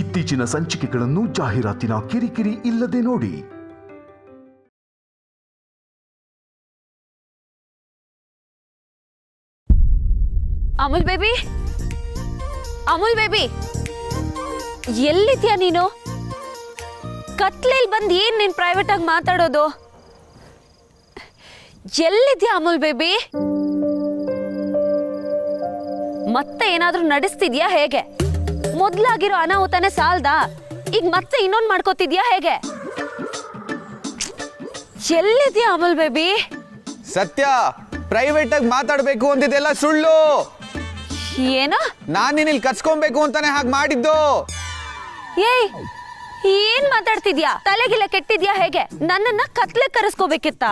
ಇತ್ತೀಚಿನ ಸಂಚಿಕೆಗಳನ್ನು ಜಾಹೀರಾತಿನ ಕಿರಿಕಿರಿ ಇಲ್ಲದೆ ನೋಡಿ. ಅಮೂಲ್ ಬೇಬಿ ಎಲ್ಲಿದ್ಯಾ ನೀನು? ಕತ್ಲೇಲಿ ಬಂದು ಏನ್ ನೀನ್ ಪ್ರೈವೇಟ್ ಆಗಿ ಮಾತಾಡೋದು? ಎಲ್ಲಿದ್ಯಾ ಅಮೂಲ್ ಬೇಬಿ? ಮತ್ತೆ ಏನಾದ್ರೂ ನಡೆಸ್ತಿದ್ಯಾ ಹೇಗೆ? ಮೊದ್ಲಾಗಿರೋ ಅನಾಹುತನೇ ಸಾಲ್ದಾ? ಈಗ ಮತ್ತೆ ಇನ್ನೊಂದು ಮಾಡ್ಕೋತಿದ್ಯಾ ಹೇಗೆ? ಎಲ್ಲಿದ್ಯಾ ಅಮೂಲ್ ಬೇಬಿ? ಸತ್ಯ, ಪ್ರೈವೇಟ್ ಆಗಿ ಮಾತಾಡ್ಬೇಕು ಅಂತಿದ್ದೆಲ್ಲ ಸುಳ್ಳು. ಏನು? ನಾನ್ ನಿನ್ನ ಕರ್ಸ್ಕೊಬೇಕು ಅಂತಾನೆ ಹಾಗೆ ಮಾಡಿದ್ದು. ಏಯ್, ಏನ್ ಮಾತಾಡ್ತಿದ್ಯಾ? ತಲೆಗಿಲ್ಲ ಕೆಟ್ಟಿದ್ಯಾ ಹೇಗೆ? ನನ್ನನ್ನ ಕತ್ಲೆ ಕರೆಸ್ಕೋಬೇಕಿತ್ತ?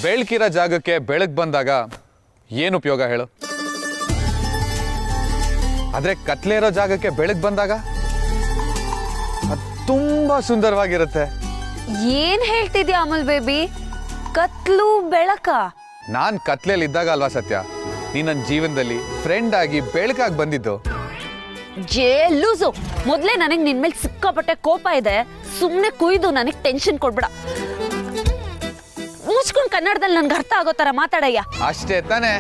ಬೆಳಕಿರೋ ಜಾಗಕ್ಕೆ ಬೆಳಕು ಬಂದಾಗ ಏನು ಉಪಯೋಗ ಹೇಳು? ಆದ್ರೆ ಕತ್ಲೆ ಇರೋ ಜಾಗಕ್ಕೆ ಬೆಳಕು ಬಂದಾಗ ಅದು ತುಂಬಾ ಸುಂದರವಾಗಿರುತ್ತೆ. ಏನ್ ಹೇಳ್ತಿದ್ಯಾ ಅಮೂಲ್ ಬೇಬಿ? ಕತ್ಲು ಬೆಳಕ? ನಾನ್ ಕತ್ಲೆಯಲ್ಲಿ ಇದ್ದಾಗ ಅಲ್ವಾ ಸತ್ಯ ನೀ ನನ್ನ ಜೀವನದಲ್ಲಿ ಫ್ರೆಂಡ್ ಆಗಿ ಬೆಳಕಾಗಿ ಬಂದಿದ್ದು. ಲೂಸು, ಮೊದ್ಲೇ ನನಗ್ ನಿನ್ ಮೇಲೆ ಸಿಕ್ಕಾಪಟ್ಟೆ ಕೋಪ ಇದೆ. ಸುಮ್ನೆ ಕುಯ್ದು ನನಗ್ ಟೆನ್ಷನ್ ಕೊಡ್ಬೇಡ. ಮುಚ್ಕೊಂಡ್ ಕನ್ನಡದಲ್ಲಿ ನನ್ಗೆ ಅರ್ಥ ಆಗೋ ತರ ಮಾತಾಡಯ್ಯ. ಅಷ್ಟೇ ತಾನೆ?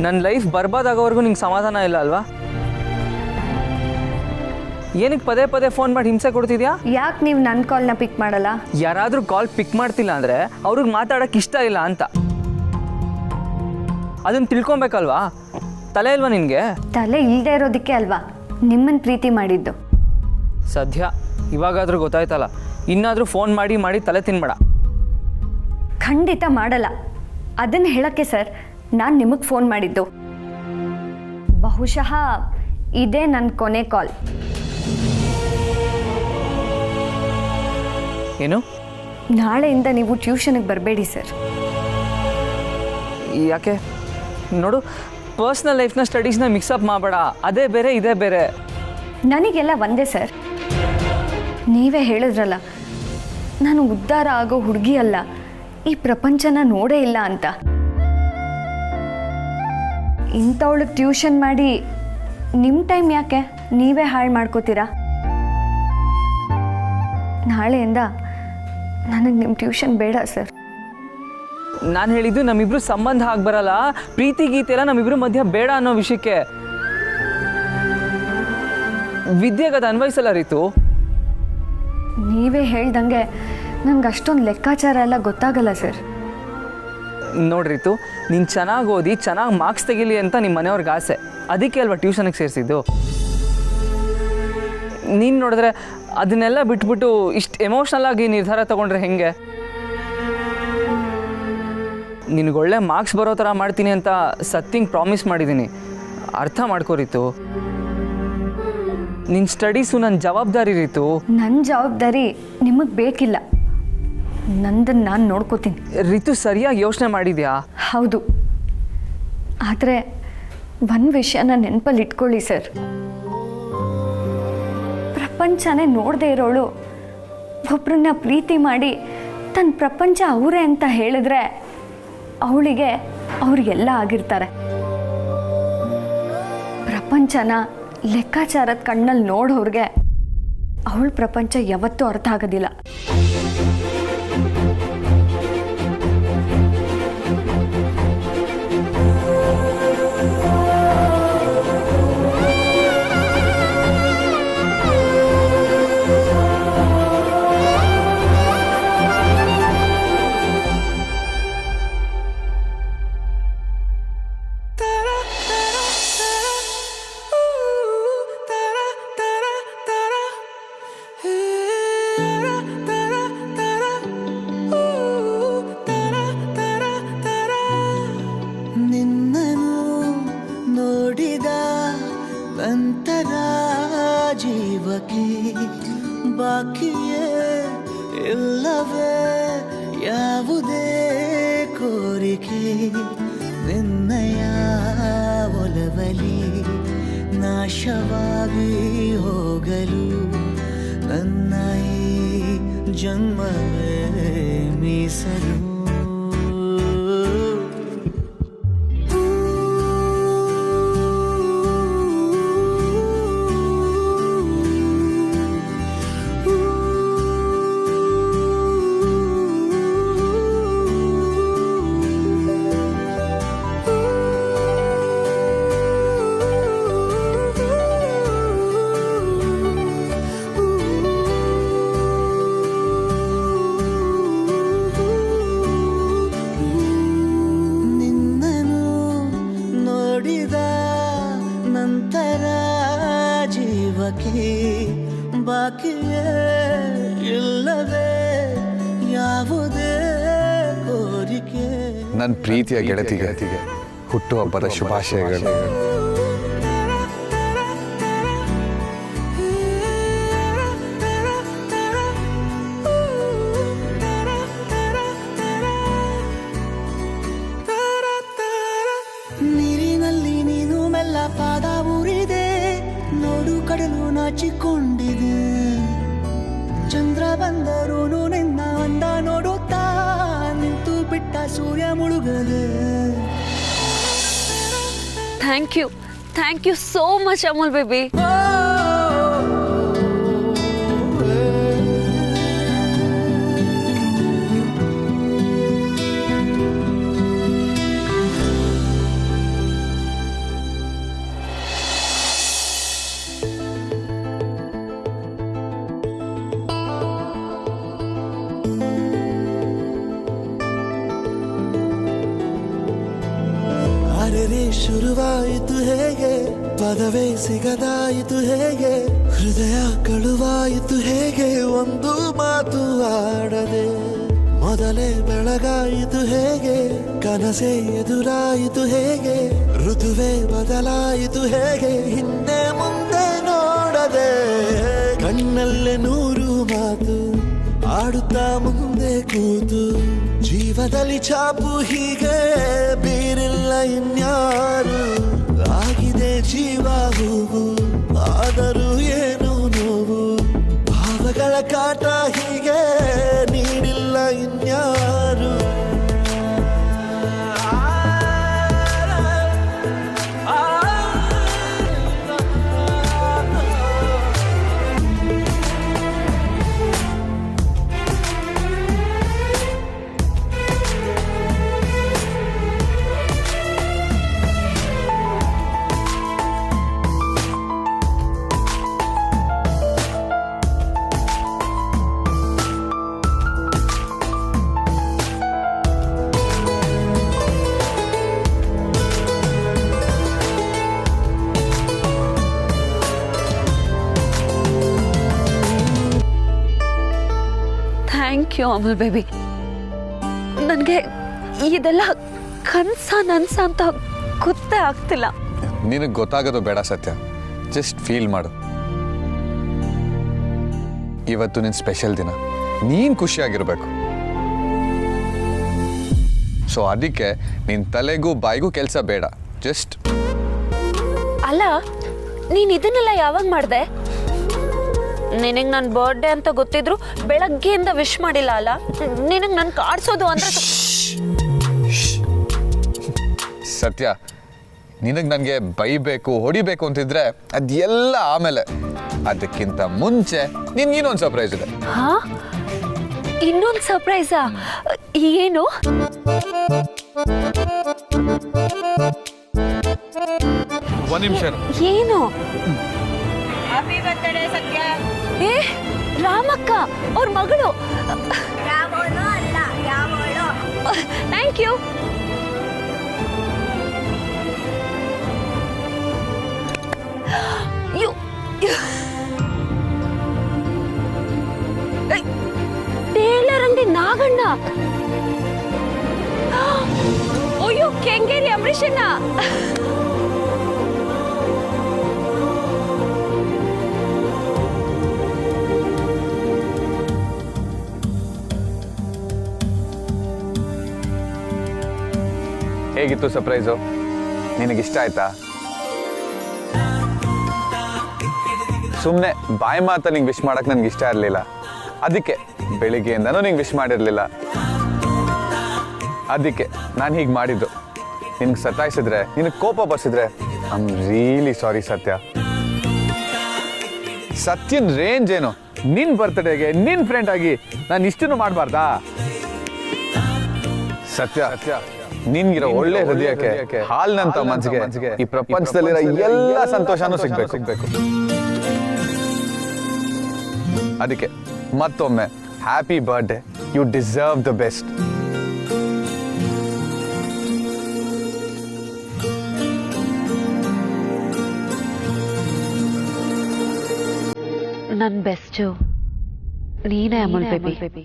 ನನ್ನ ಲೈಫ್ ಬರ್ಬಾದಾಗೋವರೆಗೂ ನಿಂಗೆ ಸಮಾಧಾನ ಇಲ್ಲ ಅಲ್ವಾ? ಏನಕ್ಕೆ ಪದೇ ಪದೇ ಫೋನ್ ಮಾಡಿ ಹಿಂಸೆ ಕೊಡ್ತಿದ್ಯಾ? ಯಾಕೆ ನೀವು ನನ್ನ ಕಾಲ್ನ ಪಿಕ್ ಮಾಡಲ್ಲ? ಯಾರಾದರೂ ಕಾಲ್ ಪಿಕ್ ಮಾಡ್ತಿಲ್ಲ ಅಂದರೆ ಅವ್ರಿಗೆ ಮಾತಾಡೋಕ್ಕೆ ಇಷ್ಟ ಇಲ್ಲ ಅಂತ. ಅದನ್ನು ತಿಳ್ಕೊಬೇಕಲ್ವಾ? ತಲೆ ಇಲ್ವಾ ನಿನಗೆ? ತಲೆ ಇಲ್ಲದೆ ಇರೋದಕ್ಕೆ ಅಲ್ವಾ ನಿಮ್ಮನ್ನು ಪ್ರೀತಿ ಮಾಡಿದ್ದು. ಸದ್ಯ ಇವಾಗಾದರೂ ಗೊತ್ತಾಯ್ತಲ್ಲ, ಇನ್ನಾದರೂ ಫೋನ್ ಮಾಡಿ ಮಾಡಿ ತಲೆ ತಿನ್ಬೇಡ. ಖಂಡಿತ ಮಾಡಲ್ಲ. ಅದನ್ನು ಹೇಳೋಕ್ಕೆ ಸರ್ ನಾನು ನಿಮಗೆ ಫೋನ್ ಮಾಡಿದ್ದು. ಬಹುಶಃ ಇದೇ ನನ್ನ ಕೊನೆ ಕಾಲ್. ಏನು? ನಾಳೆಯಿಂದ ನೀವು ಟ್ಯೂಷನ್ಗೆ ಬರಬೇಡಿ ಸರ್. ಯಾಕೆ? ನೋಡು, ಪರ್ಸ್ನಲ್ ಲೈಫ್ನ ಸ್ಟಡೀಸ್ನ ಮಿಕ್ಸಪ್ ಮಾಡಬೇಡ. ಅದೇ ಬೇರೆ ಇದೇ ಬೇರೆ. ನನಗೆಲ್ಲ ಒಂದೇ ಸರ್. ನೀವೇ ಹೇಳಿದ್ರಲ್ಲ, ನಾನು ಉದ್ಧಾರ ಆಗೋ ಹುಡುಗಿ ಅಲ್ಲ, ಈ ಪ್ರಪಂಚನ ನೋಡೇ ಇಲ್ಲ ಅಂತ. ಇಂಥವಳಿಗೆ ಟ್ಯೂಷನ್ ಮಾಡಿ ನಿಮ್ಮ ಟೈಮ್ ಯಾಕೆ ನೀವೇ ಹಾಳು ಮಾಡ್ಕೋತೀರಾ? ನಾಳೆಯಿಂದ ನನಗೆ ನಿಮ್ಮ ಟ್ಯೂಷನ್ ಬೇಡ ಸರ್. ನಾನು ಹೇಳಿದ್ದು ನಮ್ಮಿಬ್ರು ಸಂಬಂಧ ಆಗ್ಬರಲ್ಲ, ಪ್ರೀತಿ ಗೀತೆ ಎಲ್ಲ ನಮ್ಮಿಬ್ರು ಮಧ್ಯ ಬೇಡ ಅನ್ನೋ ವಿಷಯಕ್ಕೆ. ವಿದ್ಯೆಗೆ ಅದು ಅನ್ವಯಿಸಲ್ಲ ರೀತು. ನೀವೇ ಹೇಳ್ದಂಗೆ ನಂಗೆ ಅಷ್ಟೊಂದು ಲೆಕ್ಕಾಚಾರ ಎಲ್ಲ ಗೊತ್ತಾಗಲ್ಲ ಸರ್. ನೋಡ್ರಿತು, ನೀನು ಚೆನ್ನಾಗಿ ಓದಿ ಚೆನ್ನಾಗಿ ಮಾರ್ಕ್ಸ್ ತೆಗಿಲಿ ಅಂತ ನಿಮ್ಮ ಮನೆಯವ್ರಿಗೆ ಆಸೆ. ಅದಕ್ಕೆ ಅಲ್ವಾ ಟ್ಯೂಷನ್ಗೆ ಸೇರಿಸಿದ್ದು. ನೀನು ನೋಡಿದ್ರೆ ಅದನ್ನೆಲ್ಲ ಬಿಟ್ಬಿಟ್ಟು ಇಷ್ಟು ಎಮೋಷ್ನಲ್ ಆಗಿ ನಿರ್ಧಾರ ತಗೊಂಡ್ರೆ ಹೆಂಗೆ? ನಿನಗೊಳ್ಳೆ ಮಾರ್ಕ್ಸ್ ಬರೋ ಥರ ಮಾಡ್ತೀನಿ ಅಂತ ಸತ್ತಿಂಗ್ ಪ್ರಾಮಿಸ್ ಮಾಡಿದ್ದೀನಿ. ಅರ್ಥ ಮಾಡ್ಕೋರಿತು. ನಿನ್ನ ಸ್ಟಡೀಸು ನನ್ನ ಜವಾಬ್ದಾರಿ ರೀತು. ನನ್ನ ಜವಾಬ್ದಾರಿ ನಿಮಗೆ ಬೇಕಿಲ್ಲ, ನಂದನ್ನು ನಾನು ನೋಡ್ಕೋತೀನಿ. ರಿತು ಸರಿಯಾಗಿ ಯೋಚನೆ ಮಾಡಿದ್ಯಾ? ಹೌದು, ಆದರೆ ಒಂದು ವಿಷಯನ ನೆನಪಲ್ಲಿ ಇಟ್ಕೊಳ್ಳಿ ಸರ್. ಪ್ರಪಂಚನೇ ನೋಡದೆ ಇರೋಳು ಒಬ್ಬರನ್ನ ಪ್ರೀತಿ ಮಾಡಿ ತನ್ನ ಪ್ರಪಂಚ ಅವರೇ ಅಂತ ಹೇಳಿದ್ರೆ ಅವಳಿಗೆ ಅವ್ರಿಗೆಲ್ಲ ಆಗಿರ್ತಾರೆ. ಪ್ರಪಂಚನ ಲೆಕ್ಕಾಚಾರದ ಕಣ್ಣಲ್ಲಿ ನೋಡೋರ್ಗೆ ಅವಳ ಪ್ರಪಂಚ ಯಾವತ್ತೂ ಅರ್ಥ ಆಗೋದಿಲ್ಲ. ನಂತರ ಜೀವಕ್ಕೆ ಬಾಕಿಯೇ ಇಲ್ಲವೇ ಯಾವುದೇ ಕೋರಿಕೆ, ನಿನ್ನಯ ಒಲವಲಿ ನಾಶವಾಗಿ ಹೋಗಲು ನನ್ನ ಈ ಜನ್ಮವೇ ಮೀಸಲು. ನಂತರ ಜೀವಕ್ಕೆ ಬಾಕಿಯೇ ಇಲ್ಲವೇ ಯಾವುದೇ ಕೋರಿಕೆ. ನನ್ನ ಪ್ರೀತಿಯ ಗೆಳತಿಗೆ ಹುಟ್ಟುಹಬ್ಬದ ಶುಭಾಶಯಗಳು. ನೀರಿನಲ್ಲಿ ನೀನು ಮೆಲ್ಲ ಪಾದ ಊರಿದೆ, ನೋಡು ಕಡಲು ನಾಚಿಕೊಂಡಿದೆ. ಚಂದ್ರ ಬಂದರೂ ನಿನ್ನ ಅಂದ ನೋಡುತ್ತಾ ನಿಂತು ಬಿಟ್ಟ ಸೂರ್ಯ ಮುಳುಗದೆ. Thank you so much Amul baby. ಅರೆ ಶುರುವಾಯಿತು ಹೇಗೆ, ಪದವೇ ಸಿಗದಾಯಿತು ಹೇಗೆ, ಹೃದಯ ಕಳುವಾಯಿತು ಹೇಗೆ, ಒಂದು ಮಾತು ಆಡದೆ. ಮೊದಲೇ ಬೆಳಗಾಯಿತು ಹೇಗೆ, ಕನಸೇ ಎದುರಾಯಿತು ಹೇಗೆ, ಋತುವೇ ಬದಲಾಯಿತು ಹೇಗೆ, ಹಿಂದೆ ಮುಂದೆ ನೋಡದೆ. ಕಣ್ಣಲ್ಲೇ ನೂರು ಮಾತು ಆಡುತ್ತಾ ಮುಂದೆ ಕೂತು, ಜೀವದಲ್ಲಿ ಛಾಪು ಹೀಗೆ ಬೀರಿಲ್ಲ ಇನ್ಯಾರು. ಆಗಿದೆ ಜೀವ ಹೂವು, ಆದರೂ ಏನು ನೋವು, ಭಾವಗಳ ಕಾಟ ಹೀಗೆ ನೀಡಿಲ್ಲ ಇನ್ಯಾರು. Thank you Amul baby. ನನಗೆ ಇದೆಲ್ಲ ಕನಸ ನನ್ಸ ಅಂತ ಗೊತ್ತೇ ಆಗ್ತಿಲ್ಲ. ನಿನಗೆ ಗೊತ್ತಾಗೋದು ಬೇಡ ಸತ್ಯ, ಜಸ್ಟ್ ಫೀಲ್ ಮಾಡು. ಇವತ್ತು ನಿನ್ನ ಸ್ಪೆಷಲ್ ದಿನ, ನೀನು ಖುಷಿಯಾಗಿರ್ಬೇಕು. ಸೊ ಅದಕ್ಕೆ ನಿನ್ನ ತಲೆಗೂ ಬಾಯಿಗೂ ಕೆಲಸ ಬೇಡ. ಜಸ್ಟ್ ಅಲ್ಲ, ನೀನ್ ಇದನ್ನೆಲ್ಲ ಯಾವಾಗ ಮಾಡ್ದೆ? ನಿನಗೆ ನನ್ನ ಬರ್ಡೇ ಅಂತ ಗೊತ್ತಿದ್ರು ಬೆಳಗ್ಗೆಯಿಂದ ವಿಶ್ ಮಾಡಿಲ್ಲ ಅಲ್ಲ? ನಿನಗೆ ನನ್ ಕಾಡ್ಸೋದು ಅಂದ್ರೆ ಸತ್ಯ, ನಿನಗೆ ನನಗೆ ಬೈಬೇಕು ಹೊಡಿಬೇಕು ಅಂತಿದ್ರೆ ಅದೆಲ್ಲ ಆಮೇಲೆ. ಅದಕ್ಕಿಂತ ಮುಂಚೆ ನಿನ್ಗಿನ್ನೊಂದು ಸರ್ಪ್ರೈಸ್ ಇದೆ. ಹಾ, ಇನ್ನೊಂದು ಸರ್ಪ್ರೈಸಾ? ಏನು? ಒಂದು ನಿಮಿಷ. ಏನು? ಏ, ರಾಮಕ್ಕ ಅವ್ರ ಮಗಳು. Thank you. ಟೇಲರ್ ಅಂಗಡಿ ನಾಗಣ್ಣ. ಅಯ್ಯೋ, ಕೆಂಗೇರಿ ಅಂಬರೀಷಣ್ಣ. ಹೇಗಿತ್ತು ಸರ್ಪ್ರೈಸು? ನಿನಗಿಷ್ಟ ಆಯ್ತಾ? ಸುಮ್ಮನೆ ಬಾಯಿ ಮಾತ ನಿಂಗೆ ವಿಶ್ ಮಾಡಕ್ಕೆ ನನಗೆ ಇಷ್ಟ ಇರಲಿಲ್ಲ. ಅದಕ್ಕೆ ಬೆಳಿಗ್ಗೆಯಿಂದನೂ ನಿಂಗೆ ವಿಶ್ ಮಾಡಿರಲಿಲ್ಲ. ಅದಕ್ಕೆ ನಾನು ಹೀಗೆ ಮಾಡಿದ್ದು. ನಿನಗೆ ಸತಾಯಿಸಿದ್ರೆ, ನಿನಗೆ ಕೋಪ ಬರ್ಸಿದ್ರೆ ಐ ಆಮ್ ರಿಯಲಿ ಸಾರಿ ಸತ್ಯ. ಸತ್ಯನ್ ರೇಂಜ್ ಏನು? ನಿನ್ನ ಬರ್ತ್ಡೇಗೆ ನಿನ್ನ ಫ್ರೆಂಡ್ ಆಗಿ ನಾನು ಇಷ್ಟನ್ನು ಮಾಡಬಾರ್ದಾ? ಸತ್ಯ, ನಿನ್ಗಿರೋ ಒಳ್ಳೆ ಹೃದಯಕ್ಕೆ, ಹಾಲ್ನಂತ ಮನ್ಸಿಗೆ ಈ ಪ್ರಪಂಚದಲ್ಲಿರೋ ಎಲ್ಲ ಸಂತೋಷನೂ ಸಿಗ್ಬೇಕು. ಅದಕ್ಕೆ ಮತ್ತೊಮ್ಮೆ happy birthday. You deserve the best. ನನ್ ಬೆಸ್ಟು ನೀನೇ ಅಮಲ್ ಬೇಬಿ.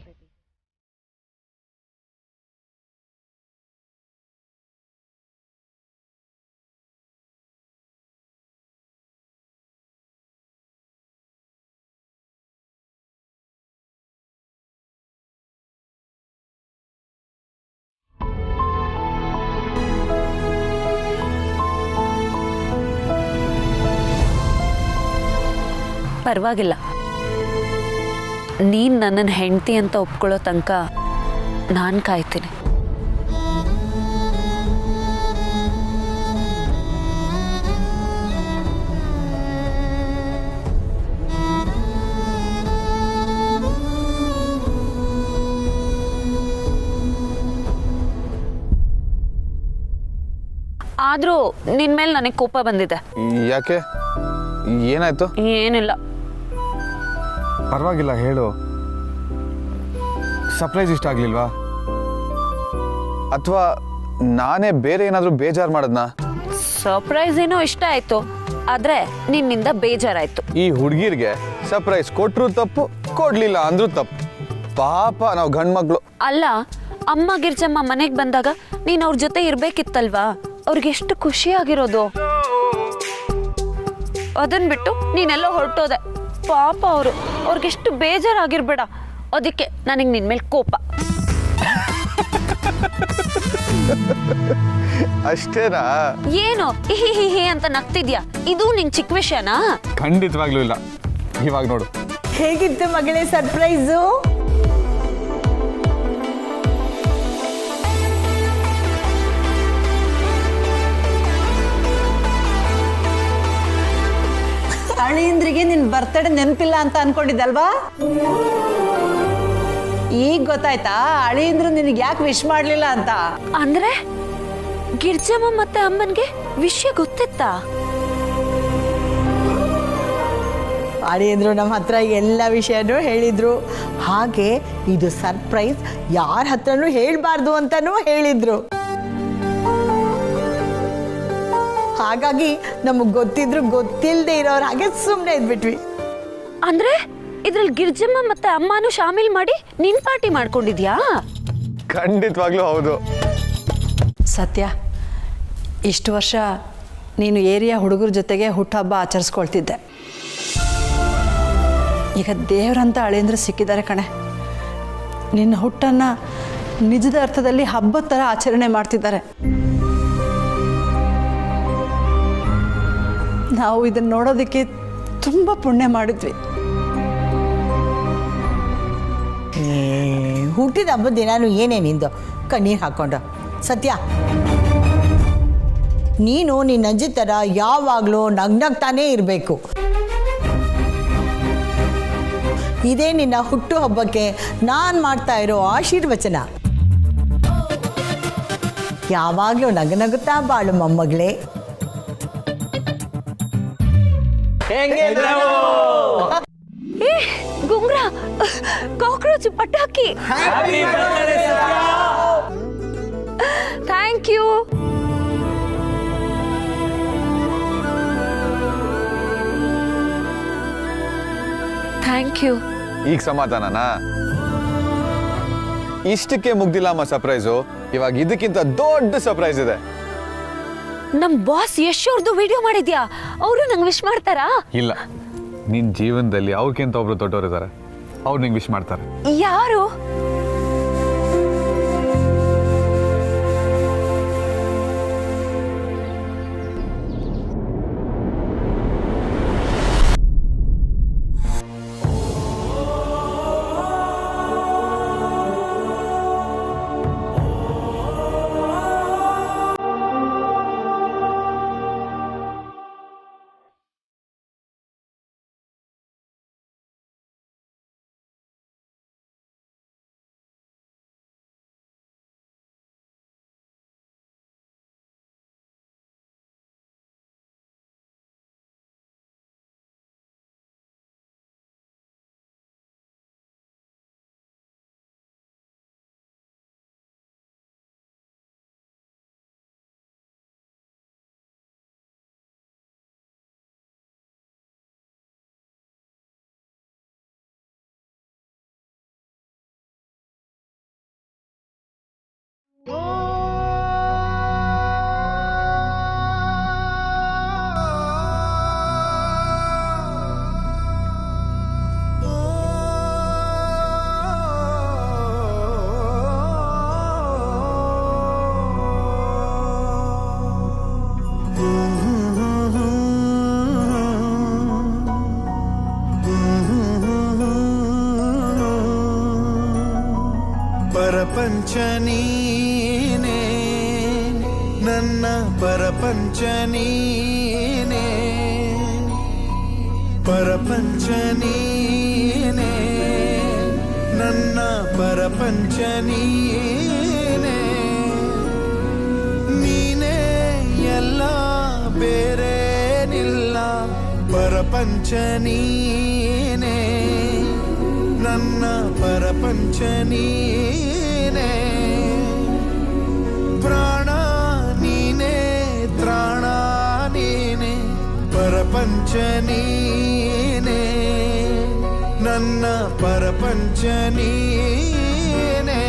ಪರವಾಗಿಲ್ಲ, ನೀನ್ ನನ್ನನ್ನು ಹೆಂಡತಿ ಅಂತ ಒಪ್ಕೊಳ್ಳೋ ತನಕ ನಾನು ಕಾಯ್ತೀನಿ. ಆದ್ರೂ ನಿನ್ ಮೇಲೆ ನನಗೆ ಕೋಪ ಬಂದಿದೆ. ಯಾಕೆ? ಏನಾಯ್ತು? ಏನಿಲ್ಲ. ಪರವಾಗಿಲ್ಲ, ಹೇಳು. ಸರ್ಪ್ರೈಸ್ ಇಷ್ಟ ಆಗ್ಲಿಲ್ವಾ? ಅಥವಾ ನಾನೇ ಬೇರೆ ಏನಾದರೂ ಬೇಜಾರು ಮಾಡದ್ನಾ? ಸರ್ಪ್ರೈಸ್ ಏನೋ ಇಷ್ಟ ಆಯ್ತು, ಆದ್ರೆ ನಿನ್ನಿಂದ ಬೇಜಾರಾಯ್ತು. ಈ ಹುಡುಗಿರ್ಗೆ ಸರ್ಪ್ರೈಸ್ ಕೊಟ್ರು ತಪ್ಪು, ಕೊಡ್ಲಿಲ್ಲ ಅಂದ್ರೂ ತಪ್ಪು. ಪಾಪ ನಾವು ಗಂಡ್ ಮಕ್ಳು. ಅಲ್ಲ, ಅಮ್ಮ ಗಿರ್ಜಮ್ಮ ಮನೆಗೆ ಬಂದಾಗ ನೀನ್ ಅವ್ರ ಜೊತೆ ಇರ್ಬೇಕಿತ್ತಲ್ವಾ? ಅವ್ರಿಗೆ ಎಷ್ಟು ಖುಷಿಯಾಗಿರೋದು. ಅದನ್ ಬಿಟ್ಟು ನೀನೆಲ್ಲೋ ಹೊರಟೋದೆ. ಪಾಪ ಅವ್ರಿಗೆಷ್ಟು ಬೇಜಾರಾಗಿರ್ಬೇಡ. ಅದಕ್ಕೆ ನನಗೆ ನಿನ್ ಮೇಲೆ ಕೋಪ. ಅಷ್ಟೇನಾ? ಏನು ಹಿ ಅಂತ ನಗ್ತಿದ್ಯಾ? ಇದು ನಿಂಗೆ ಚಿಕ್ಕ ವಿಷಯನಾ? ಖಂಡಿತವಾಗ್ಲೂ ಇಲ್ಲ. ಇವಾಗ ನೋಡು. ಹೇಗಿತ್ತು ಮಗಳೇ ಸರ್ಪ್ರೈಸು? ಅಳಿಯಂದ್ರಿಗೆ ನಿನ್ ಬರ್ತಡೇ ನೆನಪಿಲ್ಲ ಅಂತ ಅನ್ಕೊಂಡಿದ್ದಲ್ವಾ? ಈಗ ಗೊತ್ತಾಯ್ತಾ ಅಳಿಯಂದ್ರು ನಿನಗೆ ಯಾಕೆ ವಿಶ್ ಮಾಡ್ಲಿಲ್ಲ ಅಂತ? ಅಂದ್ರೆ ಗಿರ್ಜಮ್ಮ ಮತ್ತೆ ಅಮ್ಮನ್ಗೆ ವಿಷಯ ಗೊತ್ತಿತ್ತಾ? ಅಳಿಯಂದ್ರು ನಮ್ಮ ಹತ್ರ ಎಲ್ಲ ವಿಷಯನೂ ಹೇಳಿದ್ರು. ಹಾಗೆ ಇದು ಸರ್ಪ್ರೈಸ್ ಯಾರ ಹತ್ರನೂ ಹೇಳ್ಬಾರ್ದು ಅಂತಾನೂ ಹೇಳಿದ್ರು. ಹಾಗಾಗಿ ನಮಗ್ ಗೊತ್ತಿದ್ರು ಗೊತ್ತಿಲ್ಲದೆ ಇರೋರು ಹಾಗೆ ಸುಮ್ಮನೆ ಇದ್ಬಿಟ್ವಿ. ಅಂದ್ರೆ ಇದ್ರಲ್ಲಿ ಗಿರ್ಜಮ್ಮ ಮತ್ತೆ ಅಮ್ಮನೂ ಶಾಮಿಲ್ ಮಾಡಿ ನಿನ್ ಪಾರ್ಟಿ ಮಾಡ್ಕೊಂಡಿದ್ಯಾ? ಖಂಡಿತವಾಗ್ಲೂ ಹೌದು. ಸತ್ಯ, ಇಷ್ಟು ವರ್ಷ ನೀನು ಏರಿಯಾ ಹುಡುಗರ ಜೊತೆಗೆ ಹುಟ್ಟುಹಬ್ಬ ಆಚರಿಸ್ಕೊಳ್ತಿದ್ದೆ. ಈಗ ದೇವರಂತ ಅಳಿಯಂದ್ರೆ ಸಿಕ್ಕಿದ್ದಾರೆ ಕಣೆ. ನಿನ್ನ ಹುಟ್ಟನ್ನು ನಿಜದ ಅರ್ಥದಲ್ಲಿ ಹಬ್ಬದ ಥರ ಆಚರಣೆ ಮಾಡ್ತಿದ್ದಾರೆ. ನಾವು ಇದನ್ನು ನೋಡೋದಕ್ಕೆ ತುಂಬ ಪುಣ್ಯ ಮಾಡಿದ್ವಿ. ಹುಟ್ಟಿದ ಹಬ್ಬದ ದಿನಾನು ಏನೇ ನಿಂದು ಕಣ್ಣೀರು ಹಾಕ್ಕೊಂಡು. ಸತ್ಯ, ನೀನು ನಿನ್ನ ಅಜ್ಜಿ ಥರ ಯಾವಾಗಲೂ ನಗ್ನಗ್ತಾನೇ ಇರಬೇಕು. ಇದೇ ನಿನ್ನ ಹುಟ್ಟು ಹಬ್ಬಕ್ಕೆ ನಾನು ಮಾಡ್ತಾ ಇರೋ ಆಶೀರ್ವಚನ. ಯಾವಾಗಲೂ ನಗನಗುತ್ತಾ ಬಾಳು ಮೊಮ್ಮಗಳೇ. ಗುಂಗ್ರಾ, ಕಾಕ್ರೋಚ್, ಪಟಾಕಿ. Thank you. Thank you. ಈಗ ಸಮಾಧಾನನಾ? ಇಷ್ಟಕ್ಕೆ ಮುಗ್ದಿಲ್ಲ ಅಮ್ಮ ಸರ್ಪ್ರೈಸು. ಇವಾಗ ಇದಕ್ಕಿಂತ ದೊಡ್ಡ ಸರ್ಪ್ರೈಸ್ ಇದೆ. ನಮ್ ಬಾಸ್ ಯಶ್ ಅವ್ರದ್ದು ವಿಡಿಯೋ ಮಾಡಿದ್ಯಾ? ಅವರು ನಂಗೆ ವಿಶ್ ಮಾಡ್ತಾರಾ? ಇಲ್ಲ, ನಿನ್ ಜೀವನದಲ್ಲಿ ಅವ್ರಿಗಿಂತ ಒಬ್ರು ದೊಡ್ಡವರು ಇದ್ದಾರೆ, ಅವ್ರು ನಿಂಗೆ ವಿಶ್ ಮಾಡ್ತಾರೆ. ಯಾರು? ಪರಪಂಚ ನೀನೇ ನನ್ನ ಪರಪಂಚ ನೀನೇ, ಪರಪಂಚ ನೀನೇ ನನ್ನ ಪರಪಂಚ ನೀನೇ, ನೀನೇ ಎಲ್ಲ ಬೇರೇನಿಲ್ಲ. ಪರಪಂಚ ನೀನೇ ನನ್ನ ಪರಪಂಚ ನೀನೇ, ಪ್ರಾಣ ನೀನೇ ತ್ರಾಣ ನೀನೇ. ಪರಪಂಚ ನೀನೇ ನನ್ನ ಪರಪಂಚ ನೀನೇ.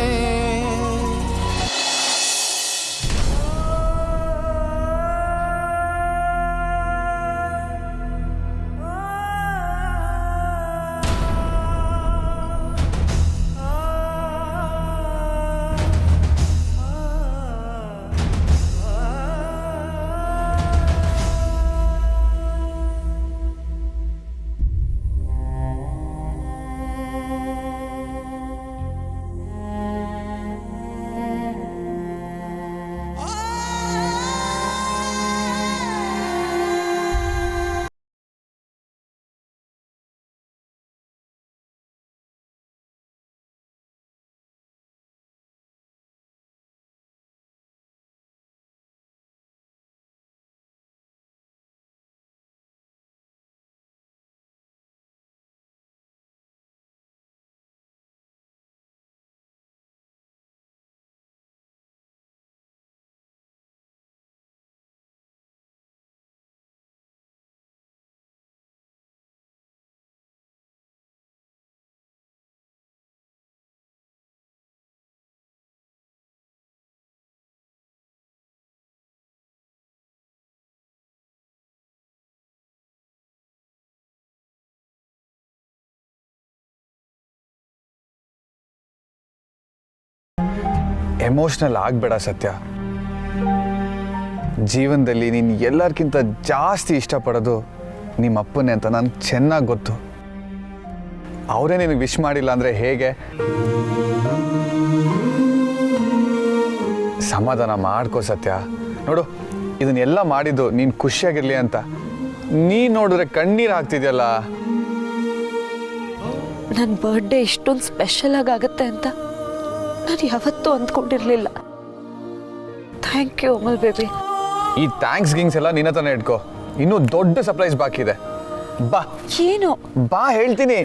ಎಮೋಷ್ನಲ್ ಆಗಬೇಡ ಸತ್ಯ. ಜೀವನದಲ್ಲಿ ನೀನು ಎಲ್ಲರಿಗಿಂತ ಜಾಸ್ತಿ ಇಷ್ಟಪಡೋದು ನಿಮ್ಮ ಅಪ್ಪನೇ ಅಂತ ನನಗೆ ಚೆನ್ನಾಗಿ ಗೊತ್ತು. ಅವರೇ ನಿನಗೆ ವಿಶ್ ಮಾಡಿಲ್ಲ ಅಂದರೆ ಹೇಗೆ? ಸಮಾಧಾನ ಮಾಡ್ಕೋ ಸತ್ಯ. ನೋಡು, ಇದನ್ನೆಲ್ಲ ಮಾಡಿದ್ದು ನೀನು ಖುಷಿಯಾಗಿರಲಿ ಅಂತ. ನೀನು ನೋಡಿದ್ರೆ ಕಣ್ಣೀರು ಹಾಕ್ತಿದ್ಯಲ್ಲ. ನನ್ನ ಬರ್ಡೇ ಇಷ್ಟೊಂದು ಸ್ಪೆಷಲ್ ಆಗುತ್ತೆ ಅಂತ ನಾನು ಯಾವತ್ತೂ ಅಂದ್ಕೊಂಡಿರಲಿಲ್ಲ. Thank you Amul baby. ಈ ಥ್ಯಾಂಕ್ಸ್ ಗಿಂಗ್ಸ್ ಎಲ್ಲ ನಿನ್ನ ಹತ್ರನೇ ಇಟ್ಕೋ. ಇನ್ನೂ ದೊಡ್ಡ ಸರ್ಪ್ರೈಸ್ ಬಾಕಿ ಇದೆ. ಬಾ. ಏನು? ಬಾ ಹೇಳ್ತೀನಿ.